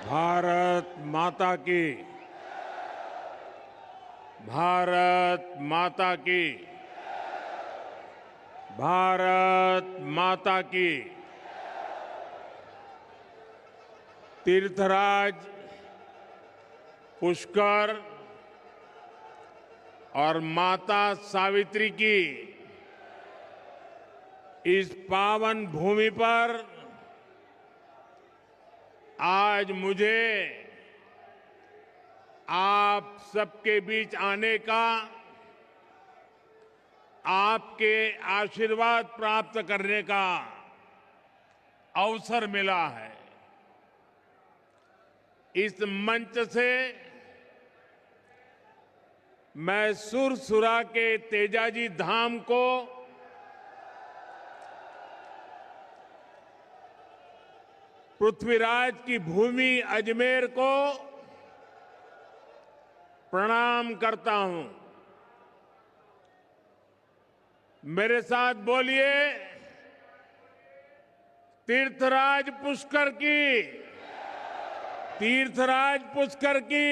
भारत माता की। भारत माता की। भारत माता की। तीर्थराज पुष्कर और माता सावित्री की इस पावन भूमि पर आज मुझे आप सबके बीच आने का, आपके आशीर्वाद प्राप्त करने का अवसर मिला है। इस मंच से मैं सुरसुरा के तेजाजी धाम को पृथ्वीराज की भूमि अजमेर को प्रणाम करता हूं। मेरे साथ बोलिए, तीर्थराज पुष्कर की। तीर्थराज पुष्कर की।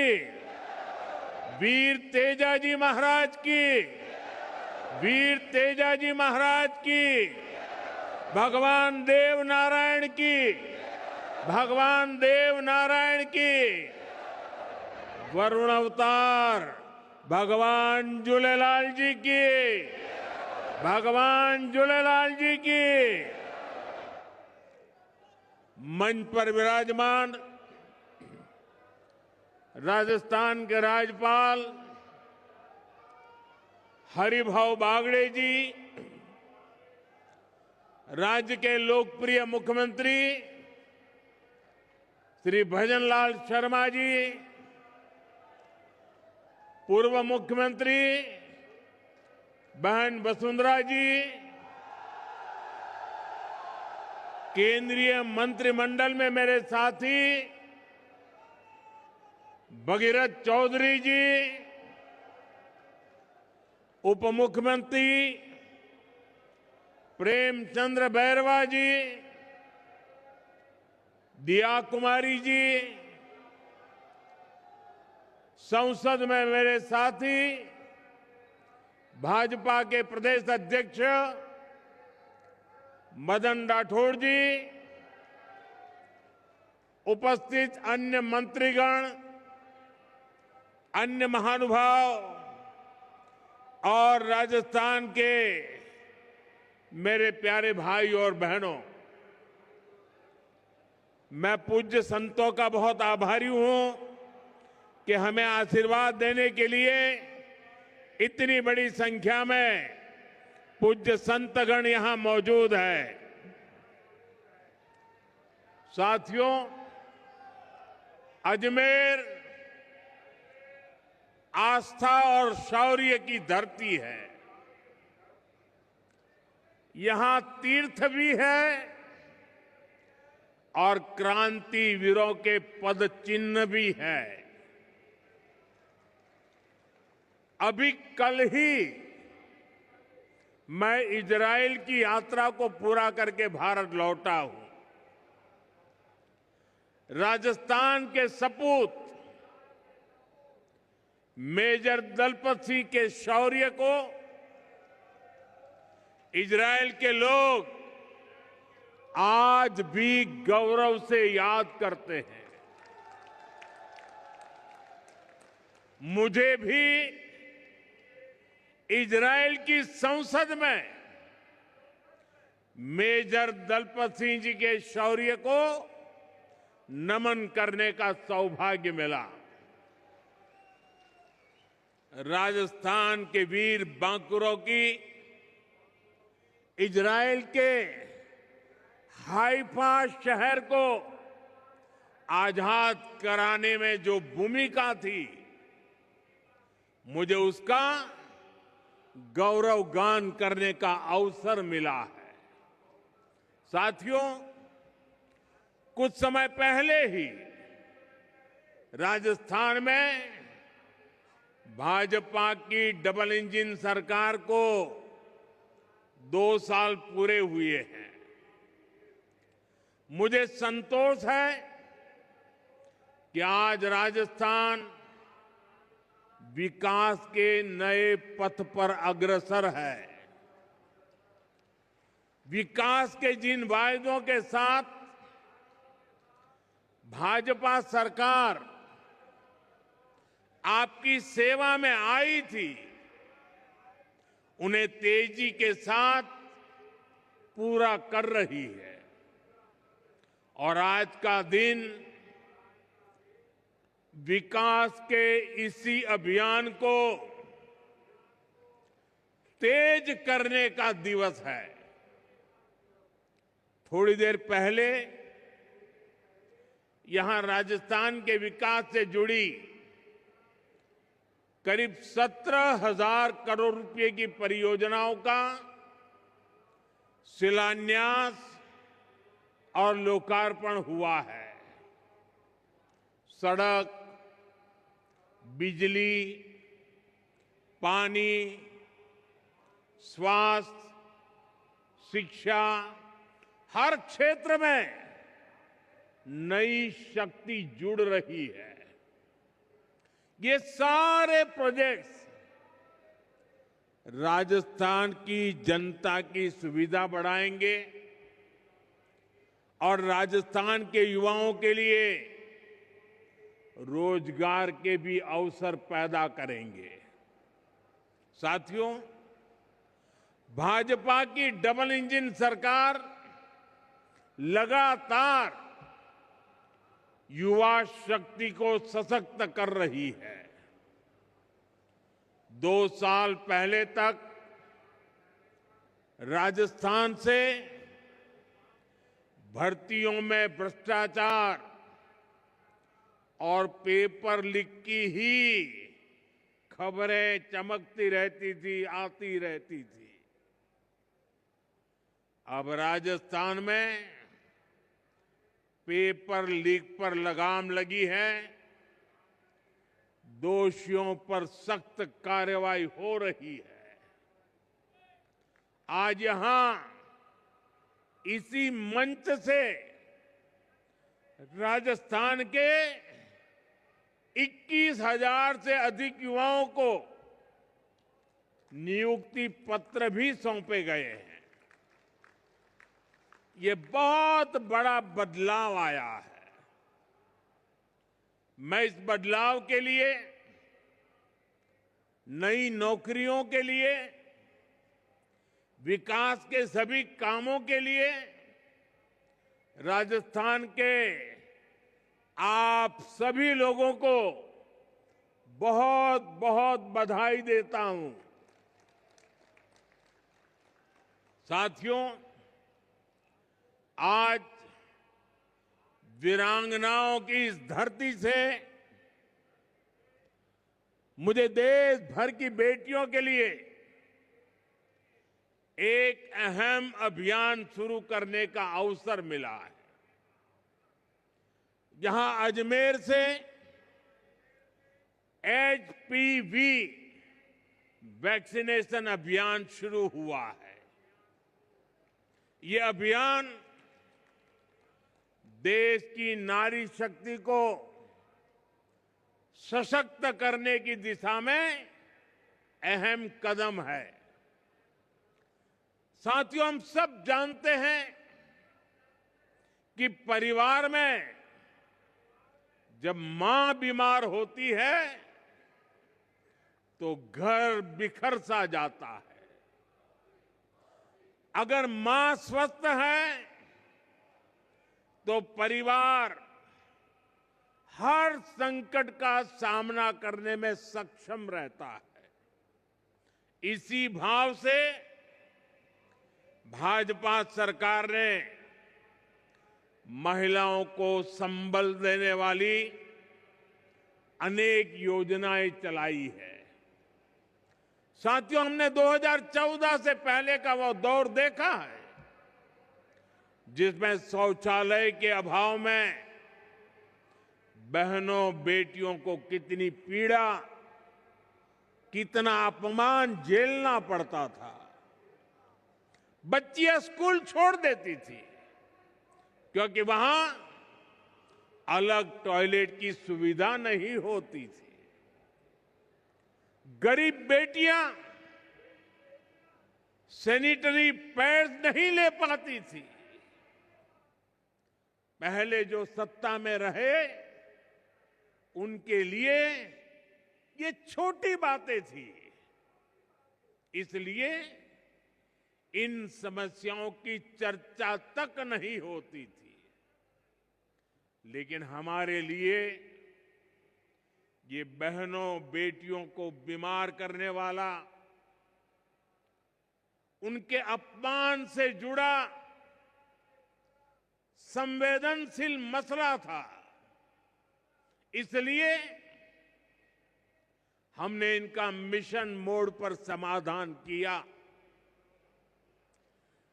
वीर तेजाजी महाराज की। वीर तेजाजी महाराज की। भगवान देव नारायण की। भगवान देव नारायण की। वरुण अवतार भगवान झूलेलाल जी की। भगवान झूलेलाल जी की। मंच पर विराजमान राजस्थान के राज्यपाल हरिभाऊ बागड़े जी, राज्य के लोकप्रिय मुख्यमंत्री श्री भजनलाल शर्मा जी, पूर्व मुख्यमंत्री बहन वसुंधरा जी, केंद्रीय मंत्रिमंडल में मेरे साथी भगीरथ चौधरी जी, उप मुख्यमंत्री प्रेमचंद्र बैरवा जी, दिया कुमारी जी, संसद में मेरे साथी भाजपा के प्रदेश अध्यक्ष मदन राठौड़ जी, उपस्थित अन्य मंत्रीगण, अन्य महानुभाव और राजस्थान के मेरे प्यारे भाई और बहनों, मैं पूज्य संतों का बहुत आभारी हूं कि हमें आशीर्वाद देने के लिए इतनी बड़ी संख्या में पूज्य संतगण यहां मौजूद है। साथियों, अजमेर आस्था और शौर्य की धरती है। यहां तीर्थ भी है और क्रांति वीरों के पद चिन्ह भी है। अभी कल ही मैं इजराइल की यात्रा को पूरा करके भारत लौटा हूं। राजस्थान के सपूत मेजर दलपत सिंह के शौर्य को इजराइल के लोग आज भी गौरव से याद करते हैं। मुझे भी इजराइल की संसद में मेजर दलपत सिंह जी के शौर्य को नमन करने का सौभाग्य मिला। राजस्थान के वीर बांकुरों की इजराइल के हाइफा शहर को आजाद कराने में जो भूमिका थी, मुझे उसका गौरव गान करने का अवसर मिला है। साथियों, कुछ समय पहले ही राजस्थान में भाजपा की डबल इंजन सरकार को 2 साल पूरे हुए हैं। मुझे संतोष है कि आज राजस्थान विकास के नए पथ पर अग्रसर है। विकास के जिन वायदों के साथ भाजपा सरकार आपकी सेवा में आई थी, उन्हें तेजी के साथ पूरा कर रही है। और आज का दिन विकास के इसी अभियान को तेज करने का दिवस है। थोड़ी देर पहले यहां राजस्थान के विकास से जुड़ी करीब 17,000 करोड़ रुपए की परियोजनाओं का शिलान्यास और लोकार्पण हुआ है। सड़क, बिजली, पानी, स्वास्थ्य, शिक्षा, हर क्षेत्र में नई शक्ति जुड़ रही है। ये सारे प्रोजेक्ट्स राजस्थान की जनता की सुविधा बढ़ाएंगे और राजस्थान के युवाओं के लिए रोजगार के भी अवसर पैदा करेंगे। साथियों, भाजपा की डबल इंजन सरकार लगातार युवा शक्ति को सशक्त कर रही है। 2 साल पहले तक राजस्थान से भर्तियों में भ्रष्टाचार और पेपर लीक की ही खबरें चमकती रहती थी, आती रहती थी। अब राजस्थान में पेपर लीक पर लगाम लगी है। दोषियों पर सख्त कार्रवाई हो रही है। आज यहां इसी मंच से राजस्थान के 21,000 से अधिक युवाओं को नियुक्ति पत्र भी सौंपे गए हैं। ये बहुत बड़ा बदलाव आया है। मैं इस बदलाव के लिए, नई नौकरियों के लिए, विकास के सभी कामों के लिए राजस्थान के आप सभी लोगों को बहुत बहुत बधाई देता हूं। साथियों, आज वीरांगनाओं की इस धरती से मुझे देश भर की बेटियों के लिए एक अहम अभियान शुरू करने का अवसर मिला है। जहां अजमेर से HPV वैक्सीनेशन अभियान शुरू हुआ है। ये अभियान देश की नारी शक्ति को सशक्त करने की दिशा में अहम कदम है। साथियों, हम सब जानते हैं कि परिवार में जब मां बीमार होती है तो घर बिखर सा जाता है। अगर मां स्वस्थ है तो परिवार हर संकट का सामना करने में सक्षम रहता है। इसी भाव से भाजपा सरकार ने महिलाओं को संबल देने वाली अनेक योजनाएं चलाई है। साथियों, हमने 2014 से पहले का वो दौर देखा है जिसमें शौचालय के अभाव में बहनों बेटियों को कितनी पीड़ा, कितना अपमान झेलना पड़ता था। बच्चियां स्कूल छोड़ देती थी क्योंकि वहां अलग टॉयलेट की सुविधा नहीं होती थी। गरीब बेटियां सैनिटरी पैड्स नहीं ले पाती थी। पहले जो सत्ता में रहे उनके लिए ये छोटी बातें थी, इसलिए इन समस्याओं की चर्चा तक नहीं होती थी। लेकिन हमारे लिए ये बहनों बेटियों को बीमार करने वाला, उनके अपमान से जुड़ा संवेदनशील मसला था। इसलिए हमने इनका मिशन मोड पर समाधान किया।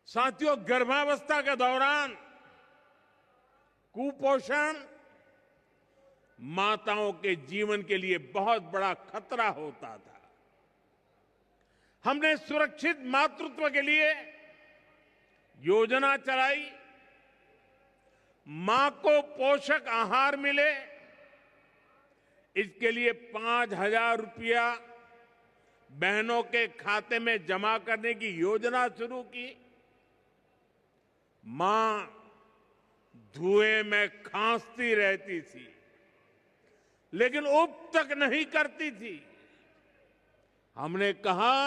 साथियों, गर्भावस्था के दौरान कुपोषण माताओं के जीवन के लिए बहुत बड़ा खतरा होता था। हमने सुरक्षित मातृत्व के लिए योजना चलाई। मां को पोषक आहार मिले, इसके लिए 5,000 रुपया बहनों के खाते में जमा करने की योजना शुरू की। मां धुएं में खांसती रहती थी, लेकिन उब तक नहीं करती थी। हमने कहा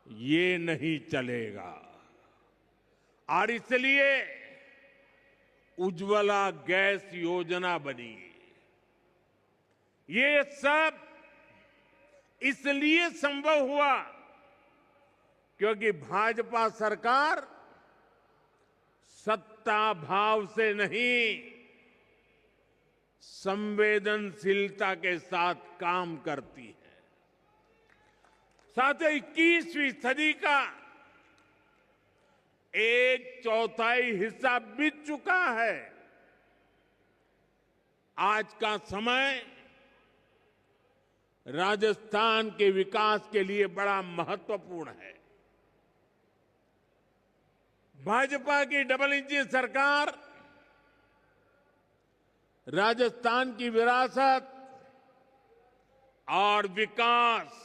ये नहीं चलेगा, और इसलिए उज्ज्वला गैस योजना बनी। ये सब इसलिए संभव हुआ क्योंकि भाजपा सरकार सत्ता भाव से नहीं, संवेदनशीलता के साथ काम करती है। साथ ही 21वीं सदी का 1/4 हिस्सा बीत चुका है। आज का समय राजस्थान के विकास के लिए बड़ा महत्वपूर्ण है। भाजपा की डबल इंजन सरकार राजस्थान की विरासत और विकास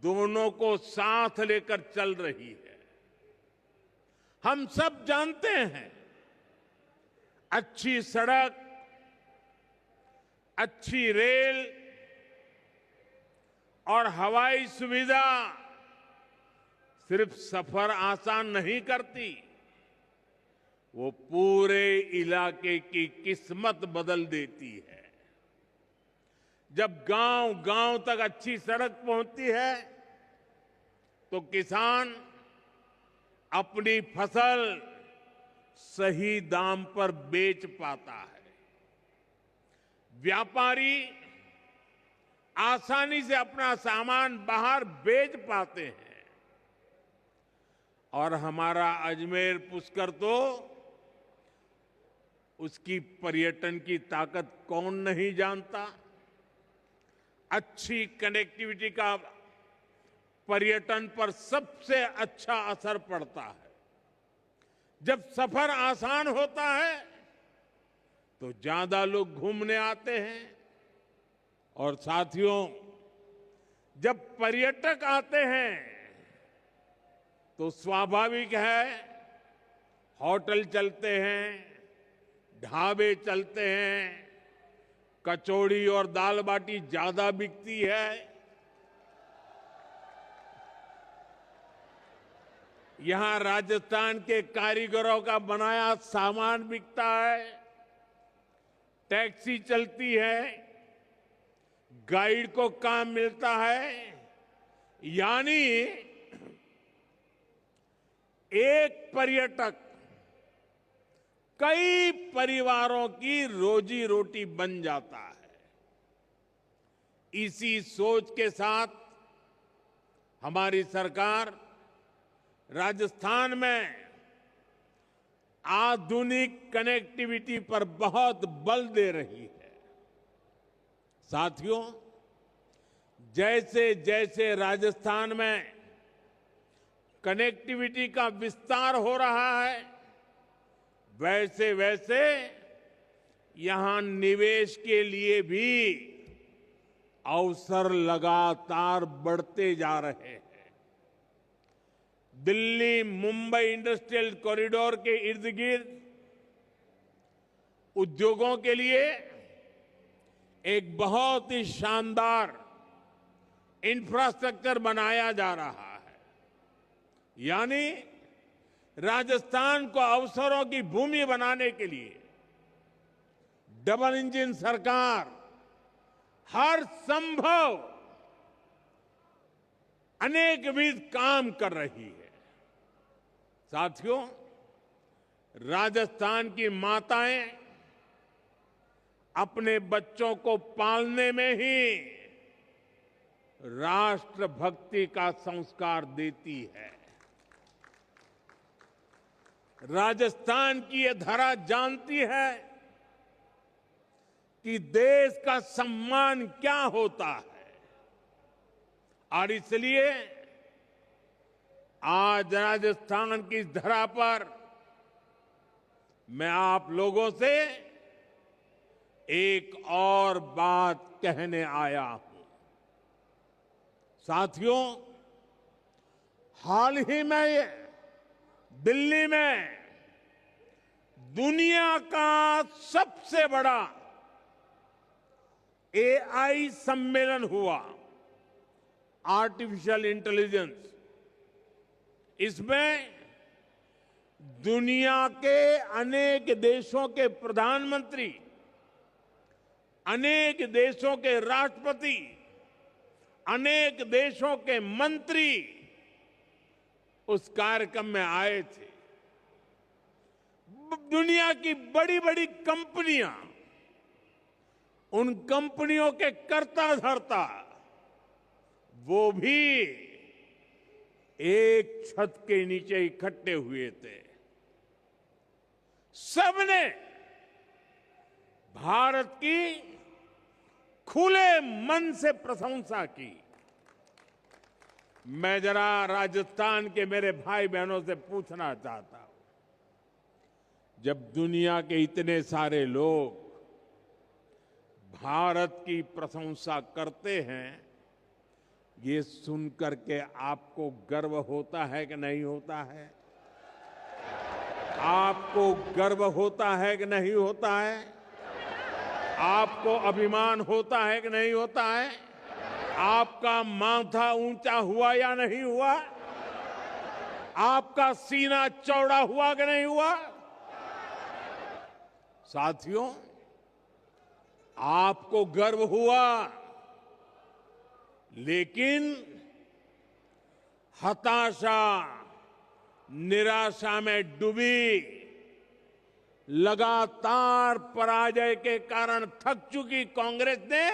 दोनों को साथ लेकर चल रही है। हम सब जानते हैं, अच्छी सड़क, अच्छी रेल और हवाई सुविधा सिर्फ सफर आसान नहीं करती, वो पूरे इलाके की किस्मत बदल देती है। जब गांव-गांव तक अच्छी सड़क पहुंचती है तो किसान अपनी फसल सही दाम पर बेच पाता है। व्यापारी आसानी से अपना सामान बाहर बेच पाते हैं। और हमारा अजमेर पुष्कर तो उसकी पर्यटन की ताकत कौन नहीं जानता। अच्छी कनेक्टिविटी का पर्यटन पर सबसे अच्छा असर पड़ता है। जब सफर आसान होता है तो ज्यादा लोग घूमने आते हैं। और साथियों, जब पर्यटक आते हैं तो स्वाभाविक है होटल चलते हैं, ढाबे चलते हैं, कचौड़ी और दाल बाटी ज्यादा बिकती है। यहां राजस्थान के कारीगरों का बनाया सामान बिकता है, टैक्सी चलती है, गाइड को काम मिलता है। यानी एक पर्यटक कई परिवारों की रोजी रोटी बन जाता है। इसी सोच के साथ हमारी सरकार राजस्थान में आधुनिक कनेक्टिविटी पर बहुत बल दे रही है। साथियों, जैसे जैसे राजस्थान में कनेक्टिविटी का विस्तार हो रहा है, वैसे वैसे यहां निवेश के लिए भी अवसर लगातार बढ़ते जा रहे हैं। दिल्ली मुंबई इंडस्ट्रियल कॉरिडोर के इर्द गिर्द उद्योगों के लिए एक बहुत ही शानदार इंफ्रास्ट्रक्चर बनाया जा रहा है। यानी राजस्थान को अवसरों की भूमि बनाने के लिए डबल इंजन सरकार हर संभव अनेकविध काम कर रही है। साथियों, राजस्थान की माताएं अपने बच्चों को पालने में ही राष्ट्रभक्ति का संस्कार देती है। राजस्थान की ये धरा जानती है कि देश का सम्मान क्या होता है, और इसलिए आज राजस्थान की धरा पर मैं आप लोगों से एक और बात कहने आया हूं। साथियों, हाल ही में दिल्ली में दुनिया का सबसे बड़ा एआई सम्मेलन हुआ, आर्टिफिशियल इंटेलिजेंस। इसमें दुनिया के अनेक देशों के प्रधानमंत्री, अनेक देशों के राष्ट्रपति, अनेक देशों के मंत्री उस कार्यक्रम में आए थे। दुनिया की बड़ी बड़ी कंपनियां, उन कंपनियों के कर्ता धर्ता, वो भी एक छत के नीचे इकट्ठे हुए थे। सबने भारत की खुले मन से प्रशंसा की। मैं जरा राजस्थान के मेरे भाई बहनों से पूछना चाहता हूं, जब दुनिया के इतने सारे लोग भारत की प्रशंसा करते हैं, ये सुनकर के आपको गर्व होता है कि नहीं होता है? आपको गर्व होता है कि नहीं होता है? आपको अभिमान होता है कि नहीं होता है? आपका माथा ऊंचा हुआ या नहीं हुआ? आपका सीना चौड़ा हुआ कि नहीं हुआ? साथियों, आपको गर्व हुआ, लेकिन हताशा, निराशा में डूबी, लगातार पराजय के कारण थक चुकी कांग्रेस ने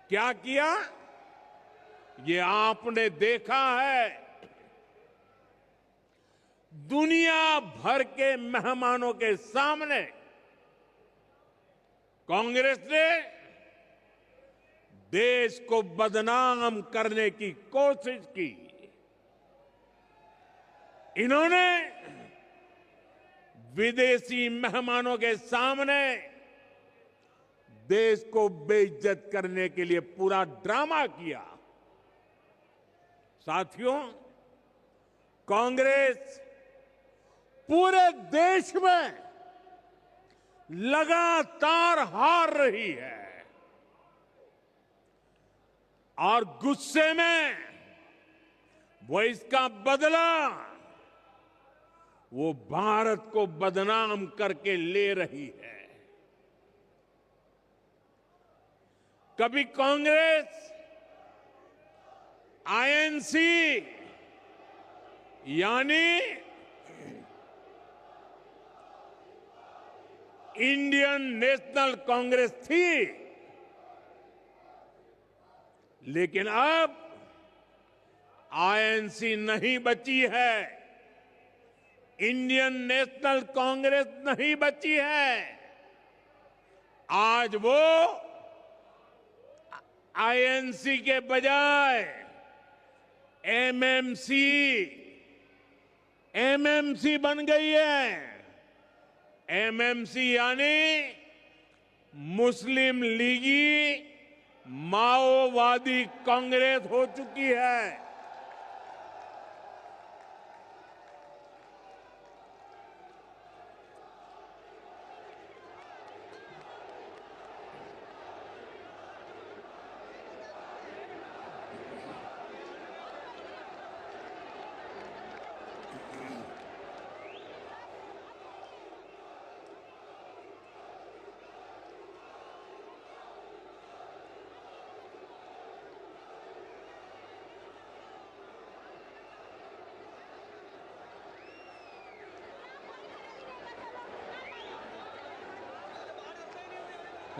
क्या किया, ये आपने देखा है। दुनिया भर के मेहमानों के सामने कांग्रेस ने देश को बदनाम करने की कोशिश की। इन्होंने विदेशी मेहमानों के सामने देश को बेइज्जत करने के लिए पूरा ड्रामा किया। साथियों, कांग्रेस पूरे देश में लगातार हार रही है और गुस्से में वो इसका बदला वो भारत को बदनाम करके ले रही है। कभी कांग्रेस आईएनसी यानी इंडियन नेशनल कांग्रेस थी, लेकिन अब आईएनसी नहीं बची है, इंडियन नेशनल कांग्रेस नहीं बची है। आज वो आईएनसी के बजाय एमएमसी बन गई है। एमएमसी यानी मुस्लिम लीगी माओवादी कांग्रेस हो चुकी है।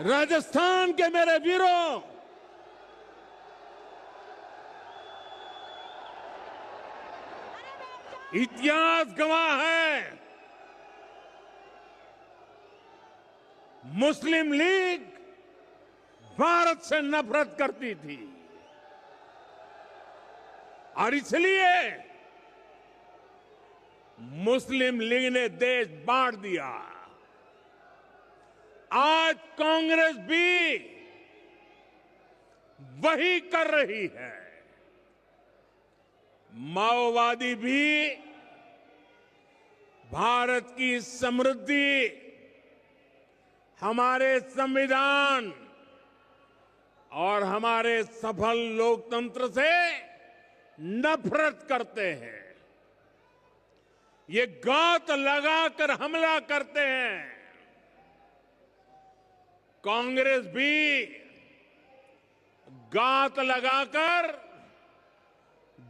राजस्थान के मेरे वीरों, इतिहास गवाह है, मुस्लिम लीग भारत से नफरत करती थी और इसलिए मुस्लिम लीग ने देश बांट दिया। आज कांग्रेस भी वही कर रही है। माओवादी भी भारत की समृद्धि, हमारे संविधान और हमारे सफल लोकतंत्र से नफरत करते हैं। ये घात लगाकर हमला करते हैं। कांग्रेस भी घात लगाकर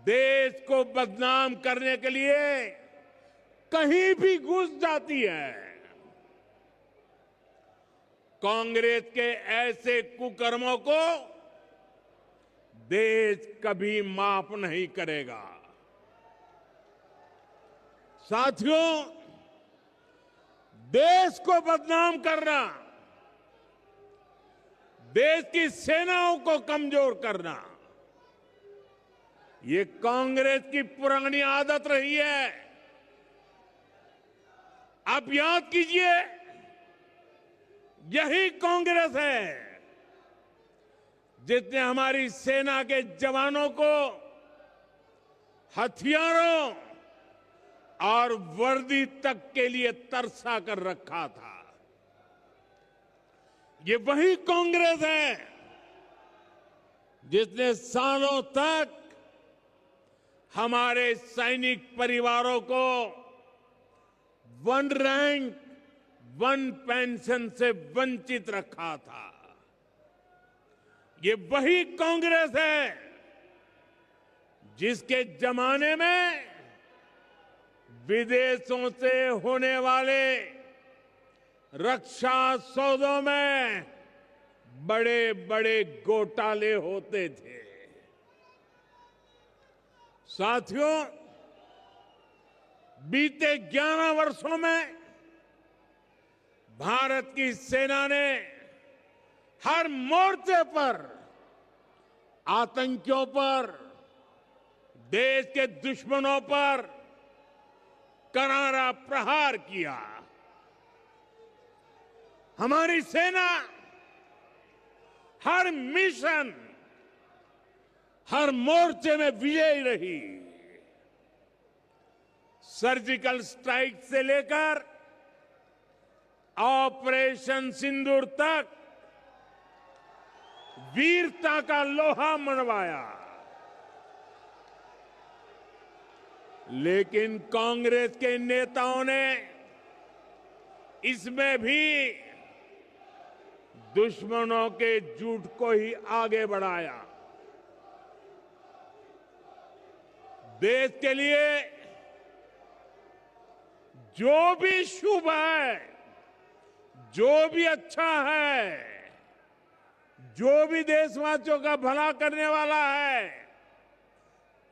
देश को बदनाम करने के लिए कहीं भी घुस जाती है। कांग्रेस के ऐसे कुकर्मों को देश कभी माफ नहीं करेगा। साथियों, देश को बदनाम करना, देश की सेनाओं को कमजोर करना, ये कांग्रेस की पुरानी आदत रही है। आप याद कीजिए, यही कांग्रेस है जिसने हमारी सेना के जवानों को हथियारों और वर्दी तक के लिए तरसा कर रखा था। ये वही कांग्रेस है जिसने सालों तक हमारे सैनिक परिवारों को वन रैंक वन पेंशन से वंचित रखा था। ये वही कांग्रेस है जिसके जमाने में विदेशों से होने वाले रक्षा सौदों में बड़े बड़े घोटाले होते थे। साथियों, बीते 11 वर्षों में भारत की सेना ने हर मोर्चे पर आतंकियों पर, देश के दुश्मनों पर करारा प्रहार किया। हमारी सेना हर मिशन, हर मोर्चे में विजयी रही। सर्जिकल स्ट्राइक से लेकर ऑपरेशन सिंदूर तक वीरता का लोहा मनवाया। लेकिन कांग्रेस के नेताओं ने इसमें भी दुश्मनों के झूठ को ही आगे बढ़ाया। देश के लिए जो भी शुभ है, जो भी अच्छा है, जो भी देशवासियों का भला करने वाला है,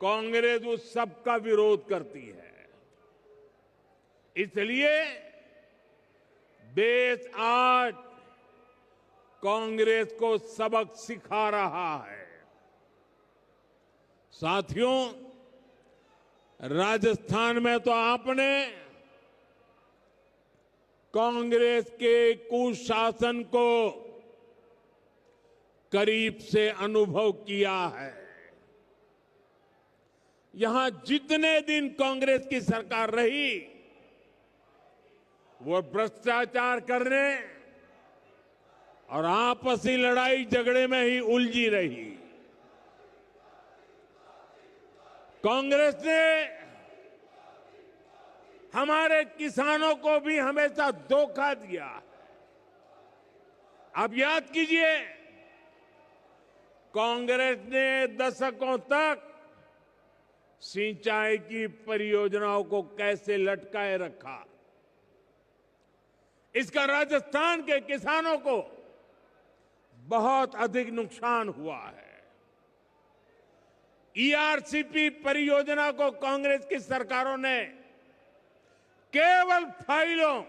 कांग्रेस उस सब का विरोध करती है। इसलिए देश आज कांग्रेस को सबक सिखा रहा है। साथियों, राजस्थान में तो आपने कांग्रेस के कुशासन को करीब से अनुभव किया है। यहां जितने दिन कांग्रेस की सरकार रही, वो भ्रष्टाचार करने और आपसी लड़ाई झगड़े में ही उलझी रही। कांग्रेस ने हमारे किसानों को भी हमेशा धोखा दिया। आप याद कीजिए, कांग्रेस ने दशकों तक सिंचाई की परियोजनाओं को कैसे लटकाए रखा। इसका राजस्थान के किसानों को बहुत अधिक नुकसान हुआ है। ईआरसीपी परियोजना को कांग्रेस की सरकारों ने केवल फाइलों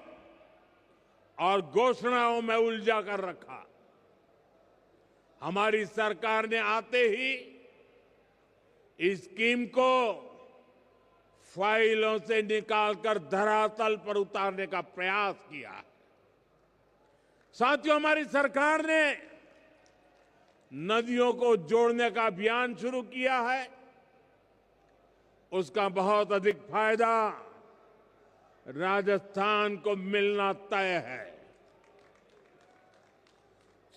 और घोषणाओं में उलझा कर रखा। हमारी सरकार ने आते ही इस स्कीम को फाइलों से निकालकर धरातल पर उतारने का प्रयास किया। साथियों, हमारी सरकार ने नदियों को जोड़ने का अभियान शुरू किया है। उसका बहुत अधिक फायदा राजस्थान को मिलना तय है।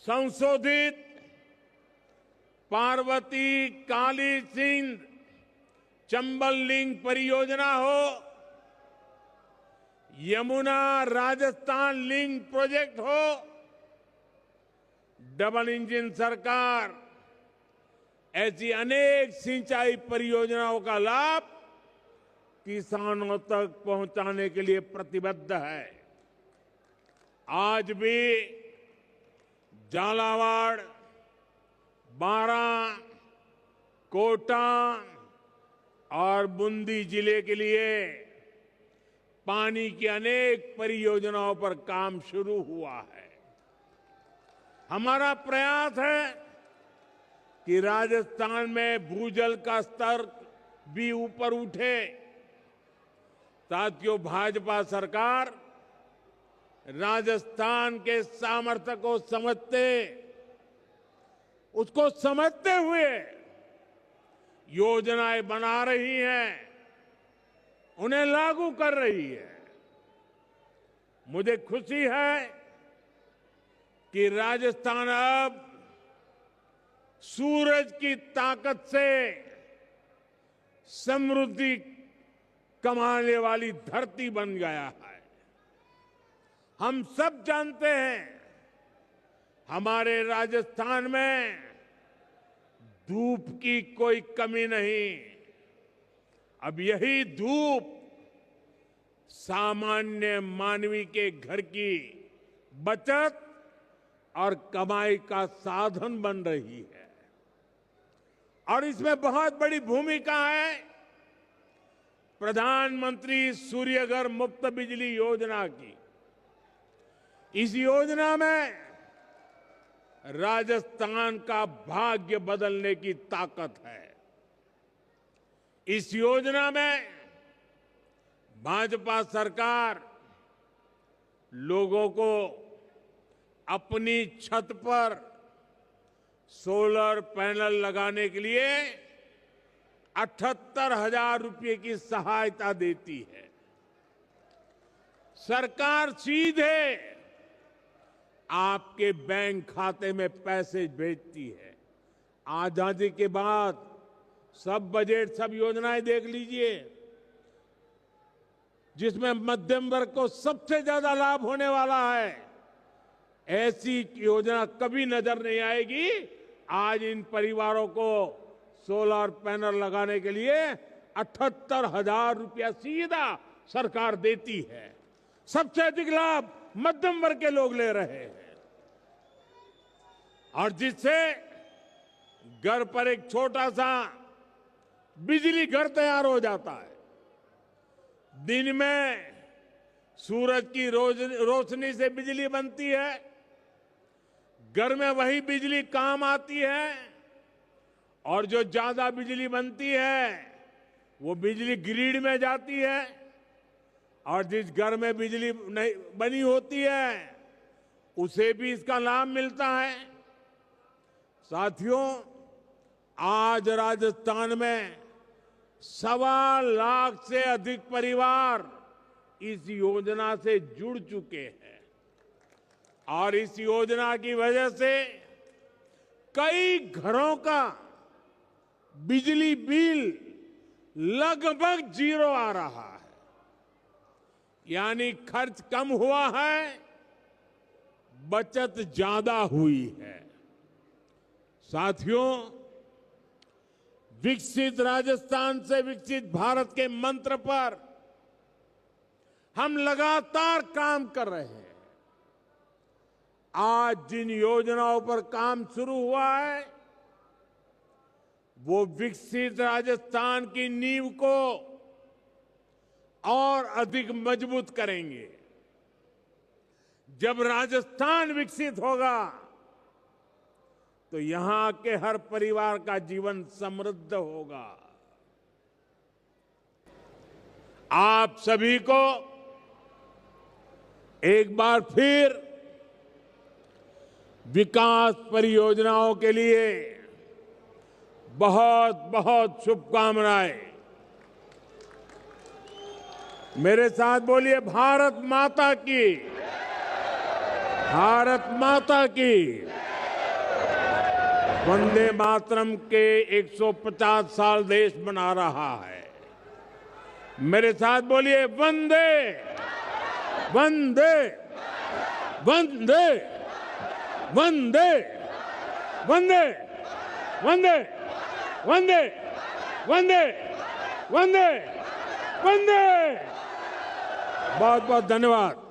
संशोधित पार्वती काली सिंध चंबल लिंक परियोजना हो, यमुना राजस्थान लिंक प्रोजेक्ट हो, डबल इंजन सरकार ऐसी अनेक सिंचाई परियोजनाओं का लाभ किसानों तक पहुंचाने के लिए प्रतिबद्ध है। आज भी झालावाड़, बारां, कोटा और बूंदी जिले के लिए पानी की अनेक परियोजनाओं पर काम शुरू हुआ है। हमारा प्रयास है कि राजस्थान में भूजल का स्तर भी ऊपर उठे। साथियों, भाजपा सरकार राजस्थान के सामर्थ्य को उसको समझते हुए योजनाएं बना रही है, उन्हें लागू कर रही है। मुझे खुशी है कि राजस्थान अब सूरज की ताकत से समृद्धि कमाने वाली धरती बन गया है। हम सब जानते हैं, हमारे राजस्थान में धूप की कोई कमी नहीं। अब यही धूप सामान्य मानवी के घर की बचत और कमाई का साधन बन रही है। और इसमें बहुत बड़ी भूमिका है प्रधानमंत्री सूर्यघर मुफ्त बिजली योजना की। इस योजना में राजस्थान का भाग्य बदलने की ताकत है। इस योजना में भाजपा सरकार लोगों को अपनी छत पर सोलर पैनल लगाने के लिए 78,000 रुपये की सहायता देती है। सरकार सीधे आपके बैंक खाते में पैसे भेजती है। आजादी के बाद सब बजट, सब योजनाएं देख लीजिए, जिसमें मध्यम वर्ग को सबसे ज्यादा लाभ होने वाला है। ऐसी योजना कभी नजर नहीं आएगी। आज इन परिवारों को सोलर पैनल लगाने के लिए 78,000 रुपया सीधा सरकार देती है। सबसे अधिक लाभ मध्यम वर्ग के लोग ले रहे हैं, और जिससे घर पर एक छोटा सा बिजली घर तैयार हो जाता है। दिन में सूरज की रोशनी से बिजली बनती है, घर में वही बिजली काम आती है, और जो ज्यादा बिजली बनती है वो बिजली ग्रिड में जाती है, और जिस घर में बिजली नहीं बनी होती है उसे भी इसका लाभ मिलता है। साथियों, आज राजस्थान में 1.25 लाख से अधिक परिवार इस योजना से जुड़ चुके हैं और इस योजना की वजह से कई घरों का बिजली बिल लगभग 0 आ रहा है, यानी खर्च कम हुआ है, बचत ज्यादा हुई है। साथियों, विकसित राजस्थान से विकसित भारत के मंत्र पर हम लगातार काम कर रहे हैं। आज जिन योजनाओं पर काम शुरू हुआ है वो विकसित राजस्थान की नींव को और अधिक मजबूत करेंगे। जब राजस्थान विकसित होगा तो यहां के हर परिवार का जीवन समृद्ध होगा। आप सभी को एक बार फिर विकास परियोजनाओं के लिए बहुत बहुत शुभकामनाएं। मेरे साथ बोलिए, भारत माता की, भारत माता की। वंदे मातरम के 150 साल देश मना रहा है। मेरे साथ बोलिए, वंदे वंदे वंदे वंदे वंदे वंदे वंदे वंदे वंदे वंदे। बहुत बहुत धन्यवाद।